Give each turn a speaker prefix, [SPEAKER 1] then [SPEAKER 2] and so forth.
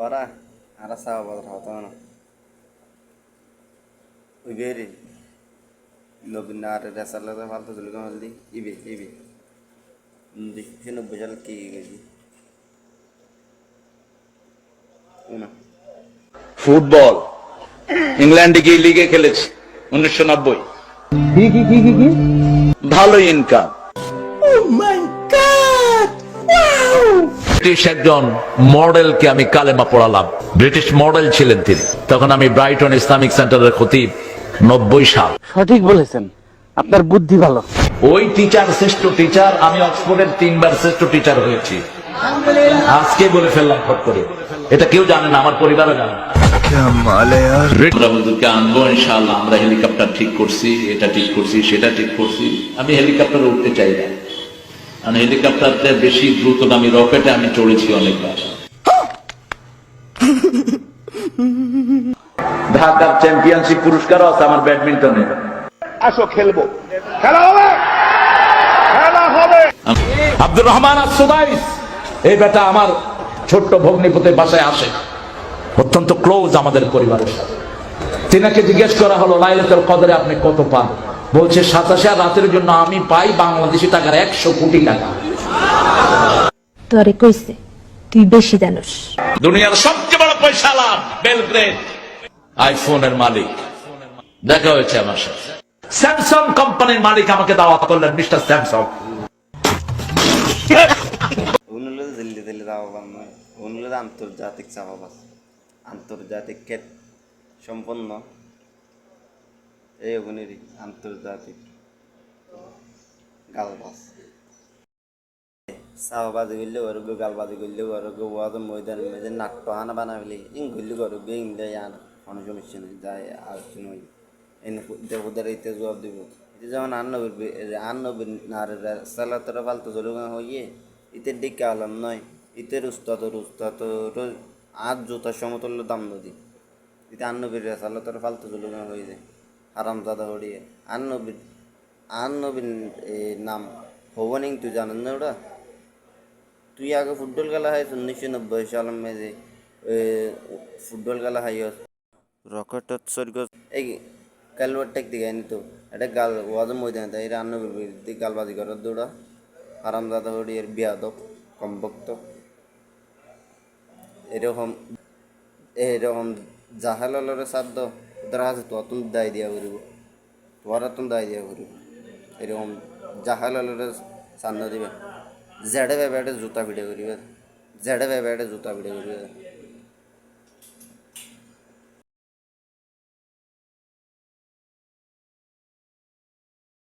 [SPEAKER 1] ওরা আর সাবা বদর হতো না ওই বেরি নবীন আর রেসালে ফালতু চলে গেল দি ইবে ইবে দেখি 90 সাল কি গেছি না
[SPEAKER 2] ফুটবল ইংল্যান্ডে গিয়ে লিগে খেলেছি 1990।
[SPEAKER 3] কি
[SPEAKER 2] ভালো ইনকাম। ব্রিটিশ একজন মডেলকে আমি কালেমা পড়ালাম। ব্রিটিশ মডেল ছিলেন তিনি। তখন আমি ব্রাইটন ইসলামিক সেন্টারের খতিব। 90 সাল।
[SPEAKER 3] সঠিক বলেছেন, আপনার বুদ্ধি ভালো।
[SPEAKER 2] ওই টিচার শ্রেষ্ঠ টিচার, আমি অক্সফোর্ডের 3 বার শ্রেষ্ঠ টিচার হয়েছি। আজকে বলে ফেললাম ফট করে, এটা কেউ জানে না, আমার পরিবারও জানে না। আনবো ইনশাআল্লাহ। আমরা হেলিকপ্টার ঠিক করছি, এটা ঠিক করছি, সেটা ঠিক করছি। আমি হেলিকপ্টারে উঠতে চাই না, কারণ হেলিকপ্টারতে বেশি দ্রুতগামী রকেটে আমি চড়েছি অনেকবার। ঢাকার চ্যাম্পিয়নশিপ পুরস্কারও আছে আমার ব্যাডমিন্টনে।
[SPEAKER 4] আসো খেলবো, খেলা হবে, খেলা হবে।
[SPEAKER 2] আব্দুর রহমান আস-সুদাইস, এই বেটা আমার ছোট্ট ভগ্নিপতির বাসায় আসে, অত্যন্ত ক্লোজ আমাদের পরিবারের সাথে। তিনাকে জিজ্ঞেস করা হলো লাইলাতুল কদরে আপনি কত পান? বলছে 87 রাতের জন্য আমি পাই বাংলাদেশি টাকার 100 কোটি টাকা।
[SPEAKER 5] তোরে কইছে তুই বেশি জানোস।
[SPEAKER 2] দুনিয়ার সবচেয়ে বড় পয়সাওয়ালা বেলগ্রেড আইফোনের মালিক দেখা হয়েছে আমার সাথে। স্যামসাং কোম্পানির মালিক আমাকে দাওয়াত করলেন, মিস্টার স্যামসাং।
[SPEAKER 1] উনলে দিল্লি দিল্লি যাওয়া পারল উনলে আন্তর্জাতিক চাপাবাস আন্তর্জাতিক খ্যাত সম্পন্ন এই অগুনেরই আন্তর্জাতিক গালবাস চাপাবাজি করলে ওরগ গালবাজি করলে ওরগ ওয়াদ ময়দানের মেঝে নাট্য আনা বানাবলি ইং করলে ওরগ ইংলে আন কোনো সমস্যা নেই যায় আর নই এনে ওদের এইতে জবাব দিব এটা যেমন আন্নবীর নারীরা সালাতরা ফালতু জলুগা হইয়ে ইতের দিকে আলাম নয় ইতের উস্তাদ আজ জুতার সমতুল্য দাম নদী ইতে আন্নবীর সালাতরা ফালতু জলুগা হয়ে যায় হারামজাদা হড়িয়ে আন্নবীর নাম হবনিং তুই জানেন না ওটা তুই আগে ফুটবল খেলা হয় 1990 সালের মেঝে ফুটবল খেলা হয় রকেট স্বর্গ এই কালবার টেক দিকে আনি তো এটা গাল ওয়াজ ময়দান তাই আন্নবীর বিরুদ্ধে গালবাজি করার দৌড়া হারামজাদা হড়িয়ে বিয়াদব কমভক্ত এরকম জাহালালরে সাধ্য ওদের হাতে তো অতুন দায় দিয়া করিব তোর অতুন দায় দিয়া করিব এরকম জাহালালরে সান্ন দিবে জেডে ব্যাটে জুতা ভিড়ে করিবে জেডে ব্যাটে জুতা ভিড়ে করিবে